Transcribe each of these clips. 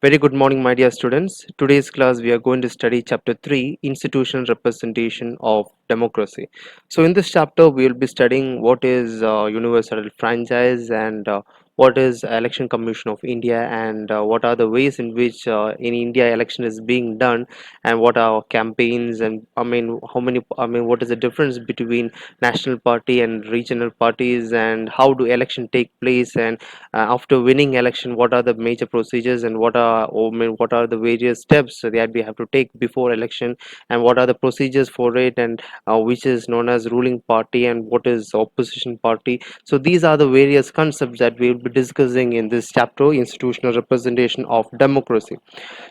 Very good morning, my dear students. Today's class we are going to study chapter 3, Institutional Representation of Democracy. So in this chapter we will be studying what is universal franchise and what is Election Commission of India and what are the ways in which in India election is being done and what are campaigns and what is the difference between national party and regional parties and how do election take place and after winning election what are the major procedures and what are the various steps that we have to take before election and what are the procedures for it and which is known as ruling party and what is opposition party. So these are the various concepts that we will be discussing in this chapter, institutional representation of democracy.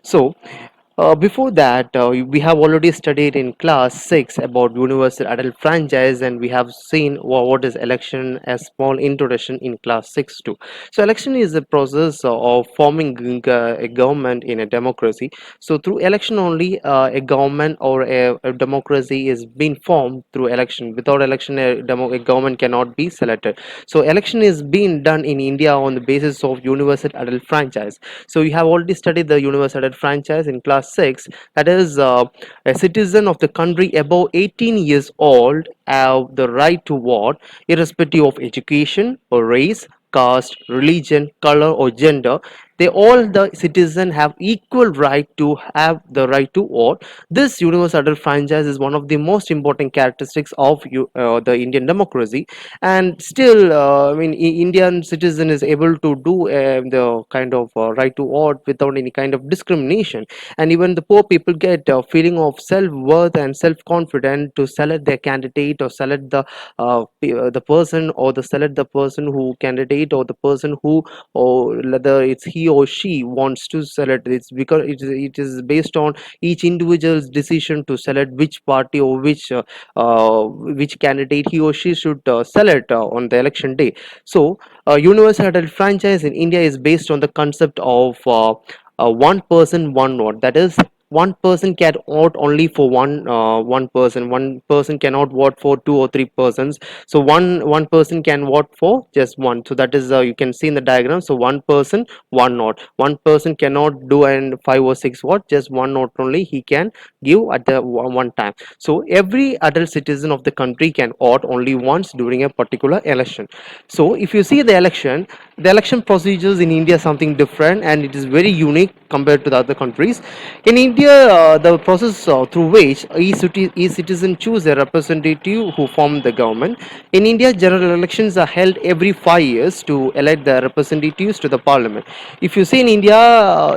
So before that, we have already studied in class 6 about universal adult franchise, and we have seen what is election, a small introduction in class 6 too. So, election is the process of forming a government in a democracy. So, through election only, a government or a democracy is being formed through election. Without election, a government cannot be selected. So, election is being done in India on the basis of universal adult franchise. So you have already studied the universal adult franchise in class 6. That is, a citizen of the country above 18 years old have the right to vote irrespective of education or race, caste, religion, color, or gender. They all the citizen have equal right to have the right to vote. This universal adult franchise is one of the most important characteristics of the Indian democracy, and still, Indian citizen is able to do the kind of right to vote without any kind of discrimination, and even the poor people get a feeling of self-worth and self-confidence to select their candidate or select the person or the select the person who candidate or the person who, or whether it's he or she wants to select. It's because it is based on each individual's decision to select which party or which candidate he or she should select on the election day. So, universal adult franchise in India is based on the concept of one person, one vote. That is, one person can vote only for one person. One person cannot vote for two or three persons. So one person can vote for just one. So that is you can see in the diagram. So one person, one vote. One person cannot do and five or six vote. Just one vote only he can give at the one time. So every adult citizen of the country can vote only once during a particular election. So if you see the election procedures in India is something different and it is very unique compared to the other countries. In India, the process through which each citizen choose a representative who form the government. In India, general elections are held every 5 years to elect the representatives to the parliament. If you see in India,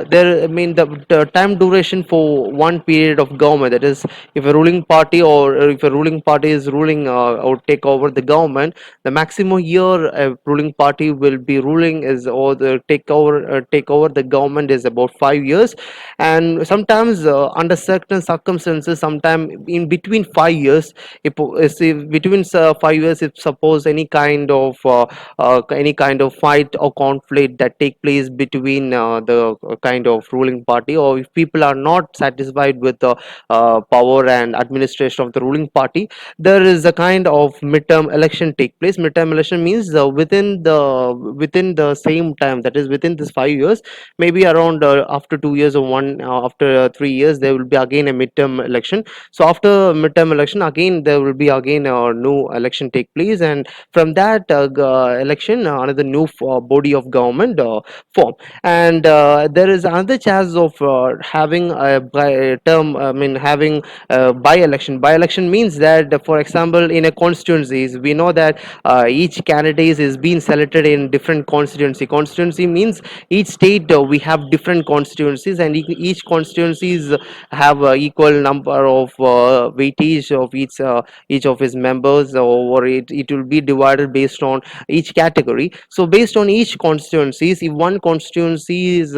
the time duration for one period of government, that is, if a ruling party or if a ruling party is ruling or take over the government, the maximum year a ruling party will be ruling is or the take over the government is about 5 years, and sometimes under certain circumstances, sometime in between 5 years, if between 5 years, if suppose any kind of fight or conflict that take place between the kind of ruling party, or if people are not satisfied with the power and administration of the ruling party, there is a kind of midterm election take place. Midterm election means within the same time, that is within this 5 years, maybe around after 2 years or after 3 years, there will be again a midterm election. So after midterm election, again there will be again a new election take place, and from that election, another new body of government form. And there is another chance of having a term. I mean, having by-election. By-election means that, for example, in a constituencies, we know that each candidate is being selected in different constituency. Constituency means each state we have different constituencies, and each constituencies have equal number of weightage of each of his members, or it will be divided based on each category. So based on each constituencies, if one constituency is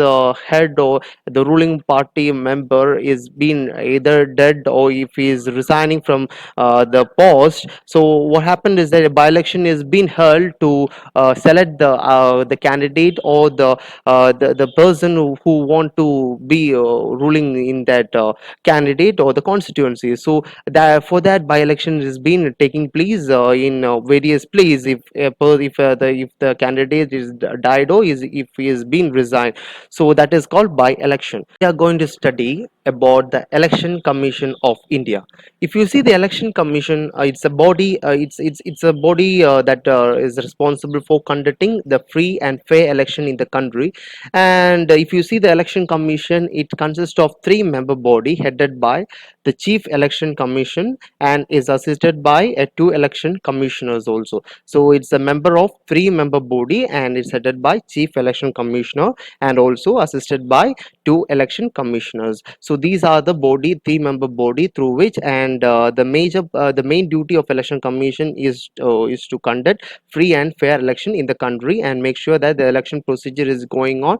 head or the ruling party member is being either dead or if he is resigning from the post, so what happened is that a by-election is being held to select the candidate or the person who want to be ruling in that candidate or the constituency. So that for that by election is been taking place in various places. If the candidate is died or is if he is been resigned, so that is called by election. We are going to study about the Election Commission of India. If you see the Election Commission, it's a body. It's a body that is responsible for conducting the free and fair election in the country. And if you see the Election Commission, it consists of three-member body headed by the Chief Election Commission and is assisted by two election commissioners also. So it's a member of three-member body and it's headed by Chief Election Commissioner and also assisted by two election commissioners. So these are the body, three-member body through which, and the main duty of election commission is to conduct free and fair election in the country and make sure that the election procedure is going on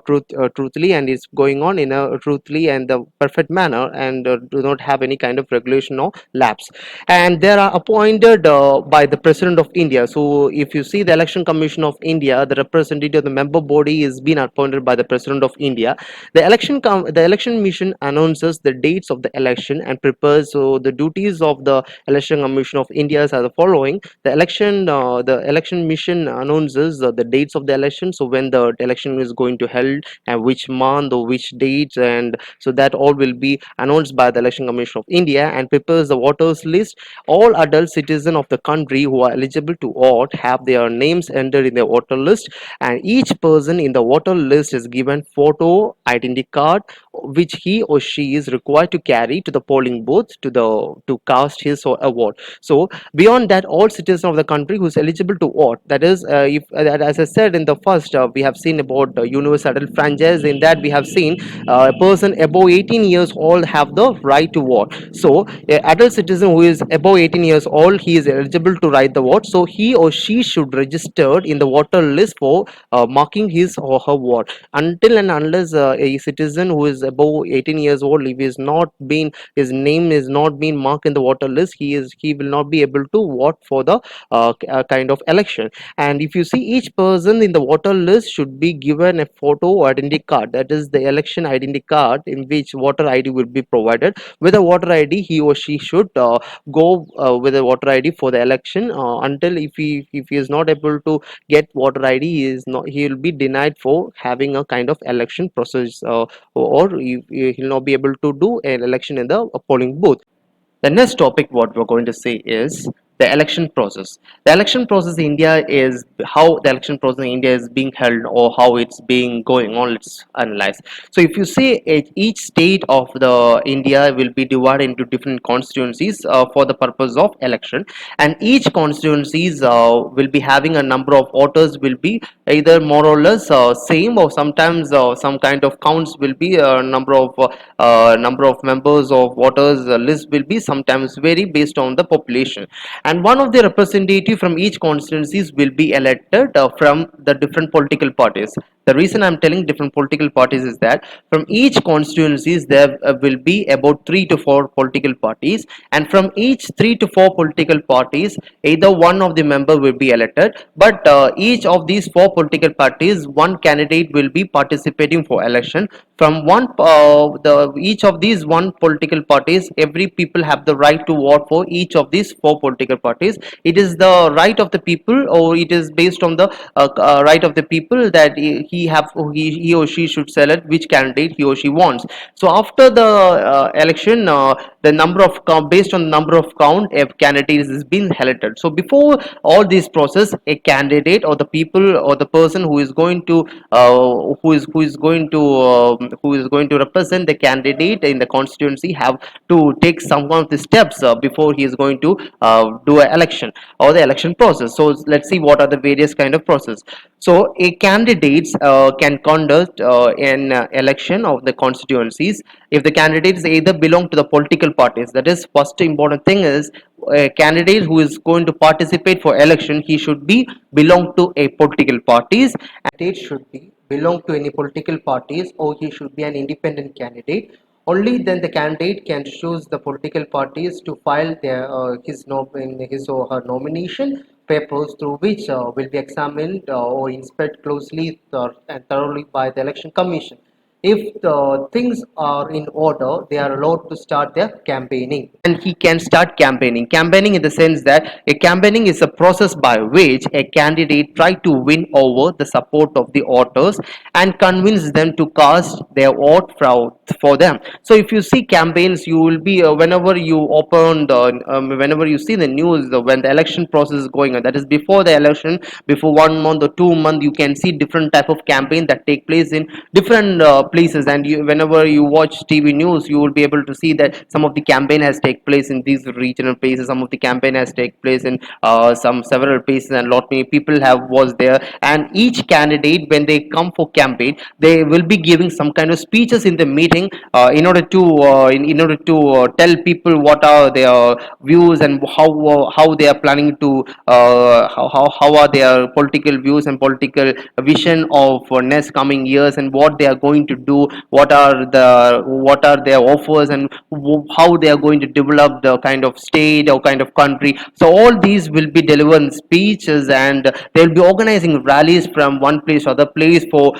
truthfully and is going on in a truthfully and the perfect manner and do not have any kind of regulation or lapse. And they are appointed by the President of India. So if you see the Election Commission of India, the representative, the member body is being appointed by the President of India. The election mission announces the dates of the election and prepares. So the duties of the Election Commission of India are the following: the election mission announces the dates of the election, so when the election is going to held and which month or which dates, and so that all will be announced by the Election Commission of India, and prepares the voters list. All adult citizens of the country who are eligible to vote have their names entered in the voter list, and each person in the voter list is given photo identity card which he or she is required to carry to the polling booth to cast his or her vote. So beyond that, all citizens of the country who is eligible to vote, that is if as I said in the first, we have seen about universal adult franchise. In that we have seen a person above 18 years old have the right to vote. So adult citizen who is above 18 years old, he is eligible to write the vote, so he or she should register in the voter list for marking his or her vote. Until and unless a citizen who is above 18 years old, if his name is not being marked in the voter list, he will not be able to vote for the kind of election. And if you see, each person in the voter list should be given a photo or identity card, that is the election identity card, in which voter ID will be provided. With a voter ID, he or she should go with a voter ID for the election until if he is not able to get voter ID, he will be denied for having a kind of election process, or he'll not be able to do an election in the polling booth. The next topic, what we're going to say, is the election process. The election process in India is how the election process in India is being held or how it's being going on. Let's analyze. So, if you see it, each state of the India will be divided into different constituencies for the purpose of election, and each constituencies will be having a number of voters will be either more or less same, or sometimes some kind of counts will be number of members of voters list will be sometimes vary based on the population, and one of the representative from each constituencies will be elected from the different political parties. The reason I'm telling different political parties is that from each constituencies there will be about 3 to 4 political parties, and from each 3 to 4 political parties, either one of the member will be elected, but each of these four political parties, one candidate will be participating for election. From one the each of these one political parties, every people have the right to vote for each of these four political parties. It is the right of the people, or it is based on the right of the people, that he or she should select which candidate he or she wants. So after the election, the number of based on the number of count, if candidates is being elected. So before all this process, a candidate or the people or the person who is going to who is going to represent the candidate in the constituency have to take some of the steps before he is going to do an election or the election process. So let's see what are the various kind of process. So a candidates can conduct an election of the constituencies if the candidates either belong to the political parties. That is, first important thing is a candidate who is going to participate for election, he should be belong to a political parties. Candidate should be belong to any political parties, or he should be an independent candidate. Only then the candidate can choose the political parties to file their his or her nomination papers through which will be examined or inspected closely and thoroughly by the election commission. If the things are in order, they are allowed to start their campaigning. And he can start campaigning. Campaigning in the sense that a campaigning is a process by which a candidate try to win over the support of the voters and convince them to cast their vote for them. So if you see campaigns, you will be whenever you open the whenever you see the news when the election process is going on, that is before the election, before 1 month or 2 months, you can see different type of campaign that take place in different places. And whenever you watch TV news, you will be able to see that some of the campaign has take place in these regional places, some of the campaign has take place in some several places, and lot many people have was there. And each candidate, when they come for campaign, they will be giving some kind of speeches in the meeting in order to tell people what are their views and how they are planning to how are their political views and political vision of next coming years, and what they are going to do, what are their offers, and how they are going to develop the kind of state or kind of country. So all these will be delivered in speeches, and they will be organizing rallies from one place to other place. For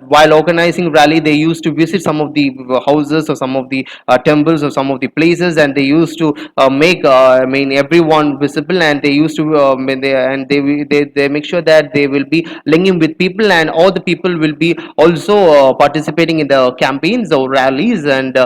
while organizing rally, they used to visit some of the houses or some of the temples or some of the places, and they used to make I mean everyone visible, and they used to they make sure that they will be linking with people, and all the people will be also participating in the campaigns or rallies, and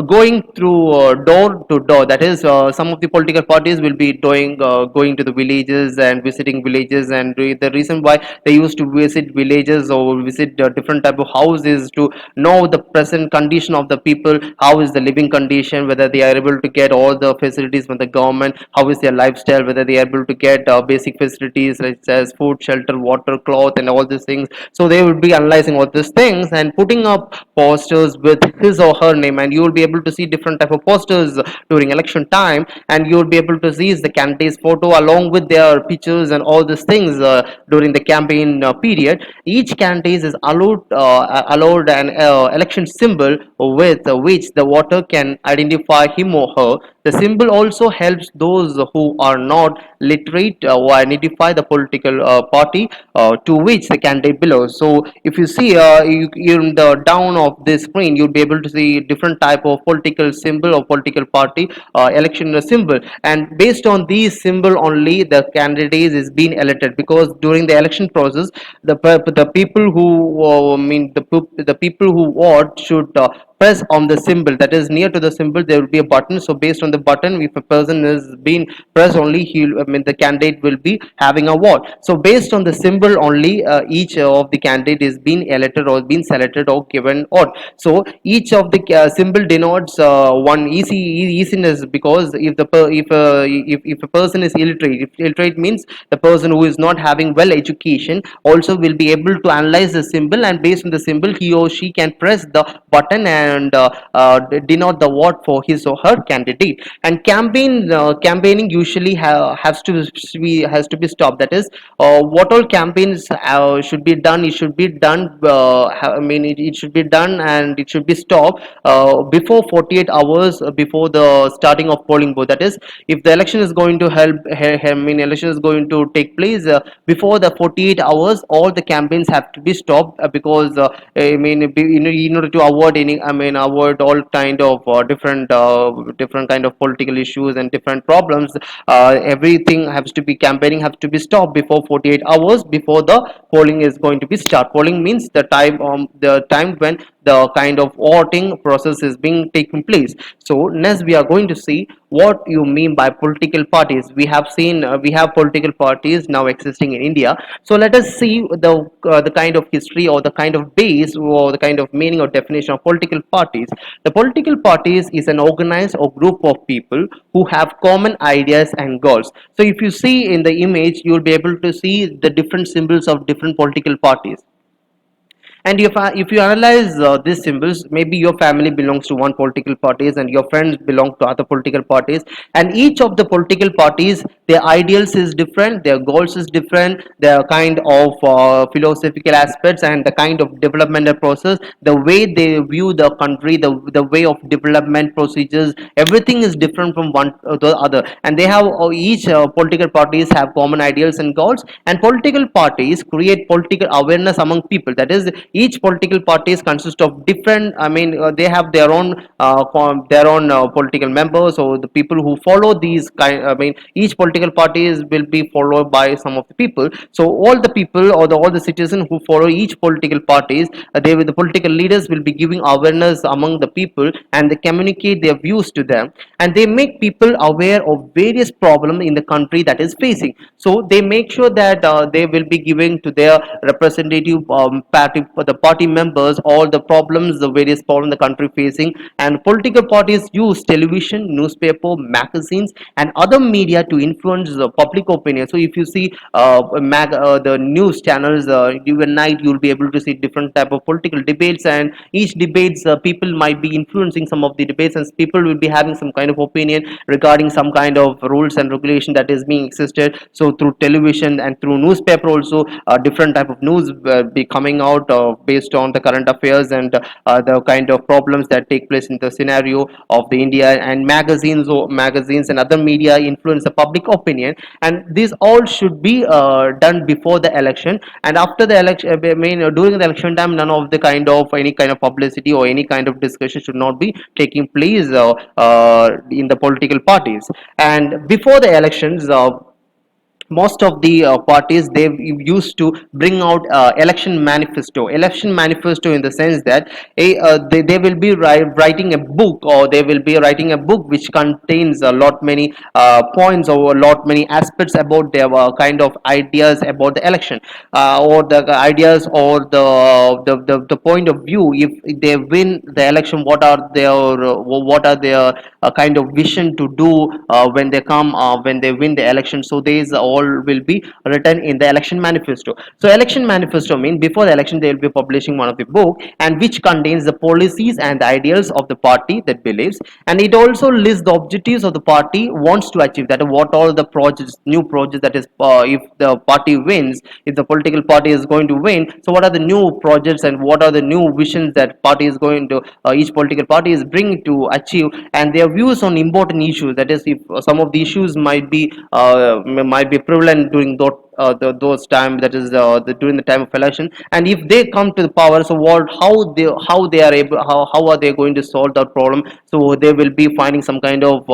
going through door to door. That is, some of the political parties will be going to the villages and visiting villages. And the reason why they used to visit villages or visit different type of houses to know the present condition of the people, how is the living condition, whether they are able to get all the facilities from the government, how is their lifestyle, whether they are able to get basic facilities such as food, shelter, water, cloth, and all these things. So they will be analyzing all these things and putting up posters with his or her name, and you will be able to see different type of posters during election time, and you will be able to see the candidate's photo along with their pictures and all these things during the campaign period. Each candidate is allowed an election symbol with which the voter can identify him or her. The symbol also helps those who are not literate or identify the political party to which the candidate belongs. So if you see in the down of this screen, you'll be able to see different type of political symbol or political party election symbol, and based on these symbol only the candidate is being elected. Because during the election process, the people who the people who vote should press on the symbol that is near to the symbol. There will be a button, so based on the button, if a person is being pressed only, he the candidate will be having a vote. So based on the symbol only, each of the candidate is being elected or being selected or given vote. So each of the symbol denotes one easiness, because if a person is illiterate, if illiterate means the person who is not having well education also will be able to analyze the symbol, and based on the symbol he or she can press the button and denote the vote for his or her candidate. And campaigning usually has to be stopped. That is, what all campaigns should be done, it should be done it should be done, and it should be stopped before 48 hours before the starting of polling booth. That is, if the election is going to election is going to take place before the 48 hours, all the campaigns have to be stopped because in order to avoid avoid all kind of different kind of political issues and different problems. Everything has to be campaigning has to be stopped before 48 hours before the polling is going to be start. Polling means the time when the kind of voting process is being taken place. So next we are going to see what you mean by political parties. We have political parties now existing in India. So let us see the kind of history or the kind of base or the kind of meaning or definition of political parties. The political parties is an organized or group of people who have common ideas and goals. So if you see in the image, you will be able to see the different symbols of different political parties. And if you analyze these symbols, maybe your family belongs to one political parties and your friends belong to other political parties, and each of the political parties, their ideals is different, their goals is different, their kind of philosophical aspects and the kind of developmental process, the way they view the country, the way of development procedures, everything is different from one to the other. And they have each political parties have common ideals and goals, and political parties create political awareness among people. That is, each political parties consist of different, they have their own political members, or the people who follow these kind, each political parties will be followed by some of the people. So all the people, or all the citizens who follow each political parties, the political leaders will be giving awareness among the people, and they communicate their views to them, and they make people aware of various problems in the country that is facing. So they make sure that they will be giving to their representative the party members all the problems, the various problems the country facing. And political parties use television, newspaper, magazines and other media to influence the public opinion. So if you see the news channels, even night you'll be able to see different type of political debates, and each debates people might be influencing some of the debates, and people will be having some kind of opinion regarding some kind of rules and regulation that is being existed. So through television and through newspaper also, different type of news be coming out based on the current affairs and the kind of problems that take place in the scenario of the India. And magazines and other media influence the public opinion, and these all should be done before the election. And after the election, during the election time, none of the kind of any kind of publicity or any kind of discussion should not be taking place in the political parties. And before the elections, most of the parties, they used to bring out election manifesto in the sense that they will be writing a book, or they will be writing a book which contains a lot many points or a lot many aspects about their kind of ideas about the election, or the ideas, or the point of view. If they win the election, what are their kind of vision to do when they come when they win the election. So these all will be written in the election manifesto. So election manifesto means before the election they will be publishing one of the book, and which contains the policies and the ideals of the party that believes, and it also lists the objectives of the party wants to achieve, that what all the projects, new projects, that is if the party wins, if the political party is going to win, so what are the new projects and what are the new visions that party is going to each political party is bringing to achieve, and their views on important issues. That is, if some of the issues might be prevalent during those time, that is during the time of election, and if they come to the power, so how they are able, how are they going to solve that problem. So they will be finding some kind of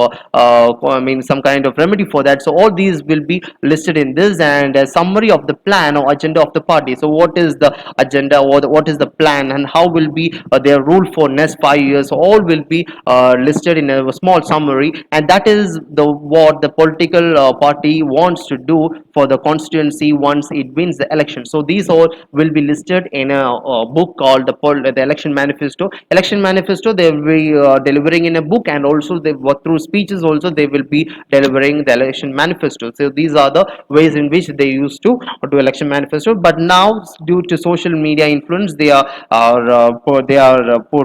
some kind of remedy for that. So all these will be listed in this, and a summary of the plan or agenda of the party. So what is the agenda, or what is the plan, and how will be their rule for next 5 years. So all will be listed in a small summary, and that is the what the political party wants to do for the constituency once it wins the election. So these all will be listed in a book called the election manifesto. Election manifesto they will be delivering in a book, and also they through speeches also they will be delivering the election manifesto. So these are the ways in which they used to do election manifesto. But now, due to social media influence, they are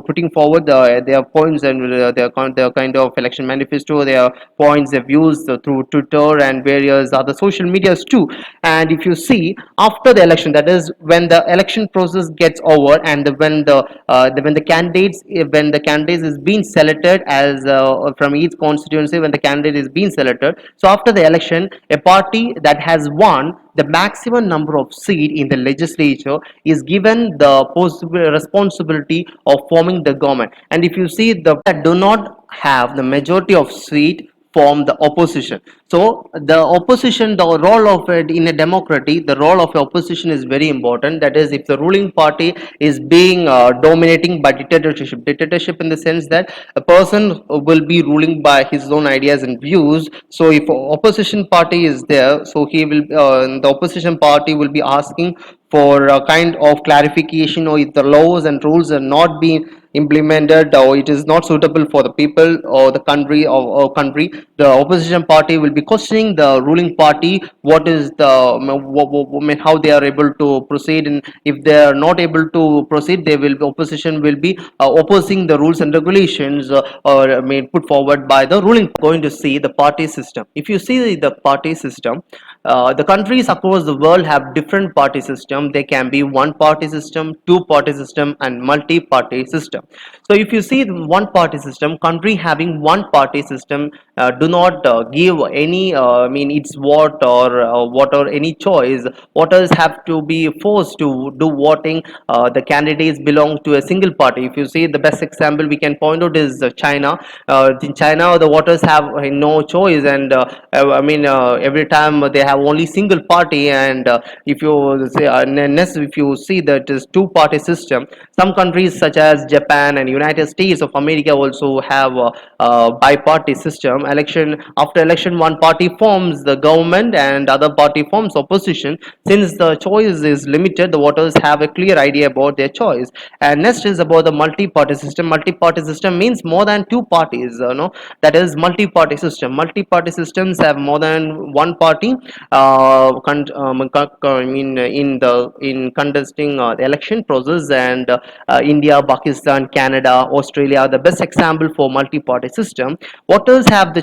putting forward their points and their kind of election manifesto, their points, their views through Twitter and various other social medias too. And if you see, after the election, that is when the election process gets over, and when the candidates is being selected as from each constituency, when the candidate is being selected, so after the election, a party that has won the maximum number of seats in the legislature is given the possible responsibility of forming the government. And if you see, the that do not have the majority of seat form the opposition. So the opposition, the role of it in a democracy, the role of opposition is very important. That is, if the ruling party is being dominating by dictatorship in the sense that a person will be ruling by his own ideas and views. So if opposition party is there, so the opposition party will be asking for a kind of clarification, or if the laws and rules are not being implemented or it is not suitable for the people or the country or country, the opposition party will be questioning the ruling party what is the how they are able to proceed, and if they are not able to proceed, they will opposition will be opposing the rules and regulations or put forward by the ruling. Going to see the party system. If you see the party system, the countries across the world have different party system. They can be one party system, two party system, and multi party system. So if you see the one party system, country having one party system do not give any it's what or any choice. Voters have to be forced to do voting. The candidates belong to a single party. If you see, the best example we can point out is China. In China, the voters have no choice, and every time they have only single party. And if you say next, if you see that is two party system, some countries such as Japan and United States of America also have a bi-party system. Election after election, one party forms the government and other party forms opposition. Since the choice is limited, the voters have a clear idea about their choice. And next is about the multi-party system. Multi-party system means more than two parties. That is multi-party system. Multi-party systems have more than one party. In contesting the election process, and India, Pakistan, Canada, Australia are the best example for multi-party system. Voters have the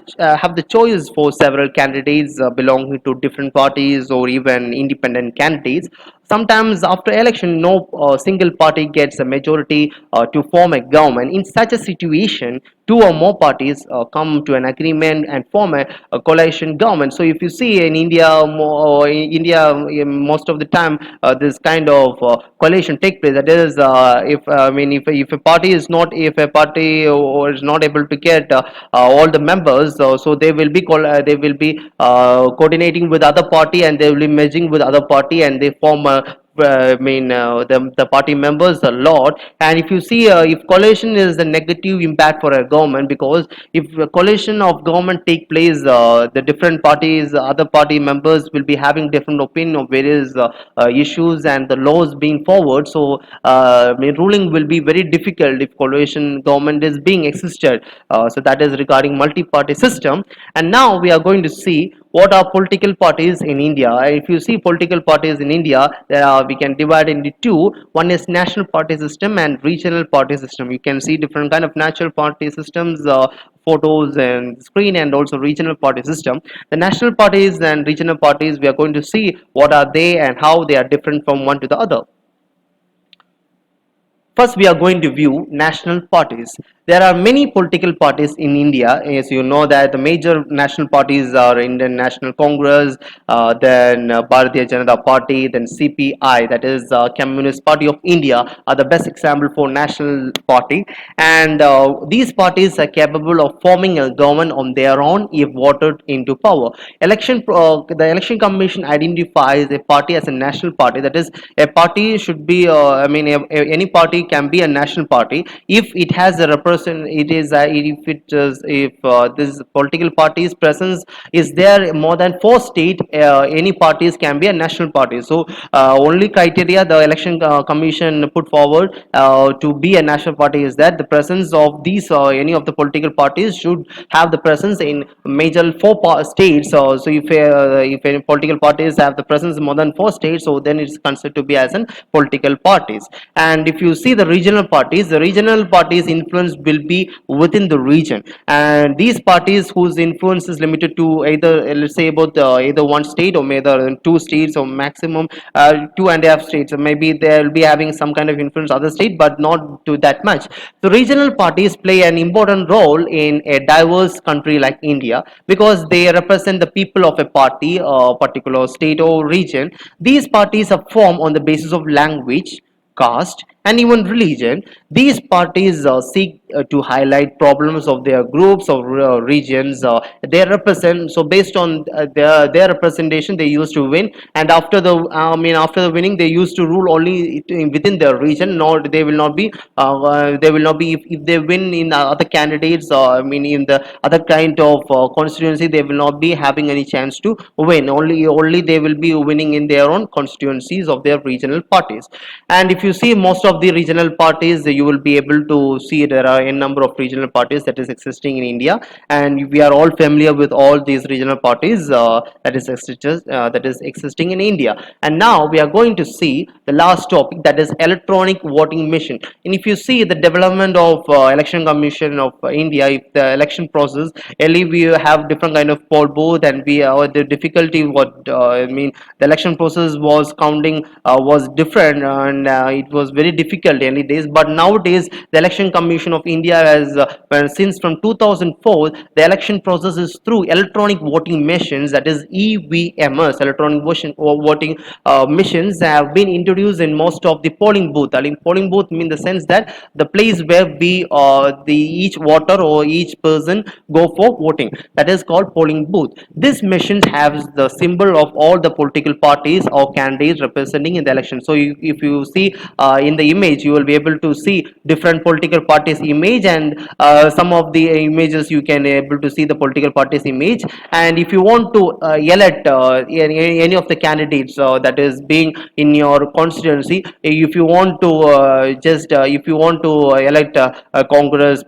choice for several candidates belonging to different parties or even independent candidates. Sometimes after election, no single party gets a majority to form a government. In such a situation, two or more parties come to an agreement and form a coalition government. So if you see in India, most of the time this kind of coalition take place. That is, if a party is not if a party or is not able to get all the members, so they will be coordinating with other party, and they will be merging with other party, and they form a the party members a lot. And if you see, if coalition is a negative impact for a government, because if a coalition of government take place, the different parties, other party members will be having different opinion of various issues and the laws being forward. So ruling will be very difficult if coalition government is being existed. So that is regarding multi-party system. And now we are going to see what are political parties in India. If you see political parties in India, we can divide into two. One is national party system and regional party system. You can see different kind of national party systems, photos and screen, and also regional party system. The national parties and regional parties, we are going to see what are they and how they are different from one to the other. First, we are going to view national parties. There are many political parties in India. As you know, that the major national parties are Indian National Congress, then Bharatiya Janata Party, then CPI, that is Communist Party of India, are the best example for national party. And these parties are capable of forming a government on their own if voted into power. The election commission identifies a party as a national party. That is, a party should be, any party can be a national party if it has a represent. It is if it is if this political party's presence is there more than four state. Any parties can be a national party. So only criteria the election commission put forward to be a national party is that the presence of these any of the political parties should have the presence in major four states. So if any political parties have the presence in more than four states, so then it's considered to be as an political parties. And if you see the regional parties influence will be within the region, and these parties whose influence is limited to either, let's say, about either one state or maybe two states or maximum two and a half states. Maybe they'll be having some kind of influence other state, but not to that much. So regional parties play an important role in a diverse country like India, because they represent the people of a party, particular state or region. These parties are formed on the basis of language, caste, and even religion. These parties seek to highlight problems of their groups or regions they represent. So based on their representation, they used to win, and after the after the winning, they used to rule only within their region. Not they will not be they will not be if they win in other candidates, in the other kind of constituency, they will not be having any chance to win. Only they will be winning in their own constituencies of their regional parties. And if you see most of the regional parties, you will be able to see there are a number of regional parties that is existing in India, and we are all familiar with all these regional parties that is existing in India. And now we are going to see the last topic, that is electronic voting machine. And if you see the development of election commission of India, if the election process, early we have different kind of poll booth, and we the difficulty what the election process was counting was different, and it was very difficult early days. But nowadays the election commission of India has since from 2004, the election process is through electronic voting machines, that is EVMs, electronic voting machines have been introduced in most of the polling booth. I mean, polling booth mean the sense that the place where we the each voter or each person go for voting, that is called polling booth. This machine has the symbol of all the political parties or candidates representing in the election. So if you see in the image, you will be able to see different political parties image, and some of the images you can able to see the political parties image. And if you want to elect any of the candidates that is being in your constituency, if you want to just if you want to elect a Congress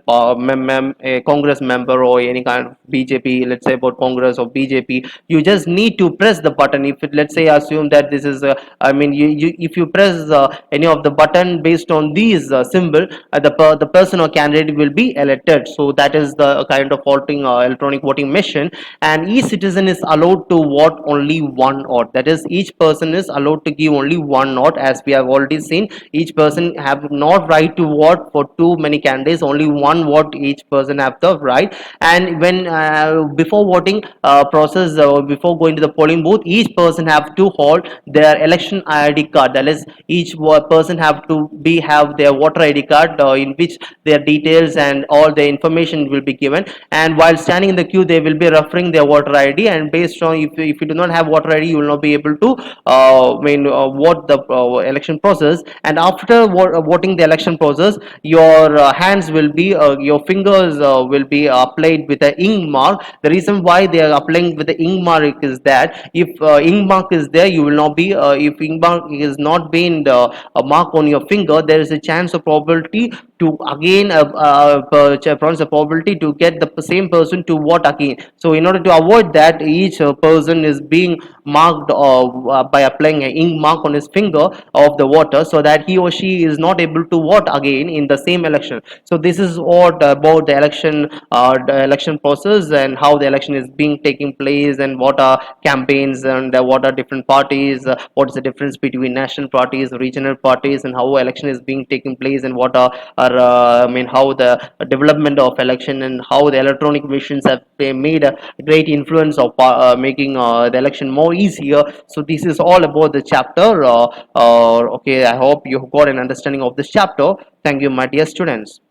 member or any kind of BJP, let's say about Congress or BJP, you just need to press the button. If it, let's say assume that this is if you press any of the button based on these symbol, the person or candidate will be elected. So that is the kind of voting electronic voting machine. And each citizen is allowed to vote only one vote, that is each person is allowed to give only one vote. As we have already seen, each person have not right to vote for too many candidates, only one vote each person have the right. And when before voting process, before going to the polling booth, each person have to hold their election ID card, that is each person have to be have their voter ID card in which their details and all the information will be given. And while standing in the queue, they will be referring their voter ID, and based on if you do not have voter ID, you will not be able to vote the election process. And after voting the election process, your hands will be your fingers will be applied with the ink mark. The reason why they are applying with the ink mark is that if ink mark is there, you will not be if ink mark is not been a mark on your finger, there is a chance of probability to again probability to get the same person to vote again. So in order to avoid that, each person is being marked by applying an ink mark on his finger of the voter, so that he or she is not able to vote again in the same election. So this is what about the election process, and how the election is being taking place, and what are campaigns, and what are different parties, what is the difference between national parties, regional parties, and how election is being taking place, and what are how the development of election, and how the electronic machines have made a great influence of making the election more easier. So this is all about the chapter. Okay, I hope you got an understanding of this chapter. Thank you, my dear students.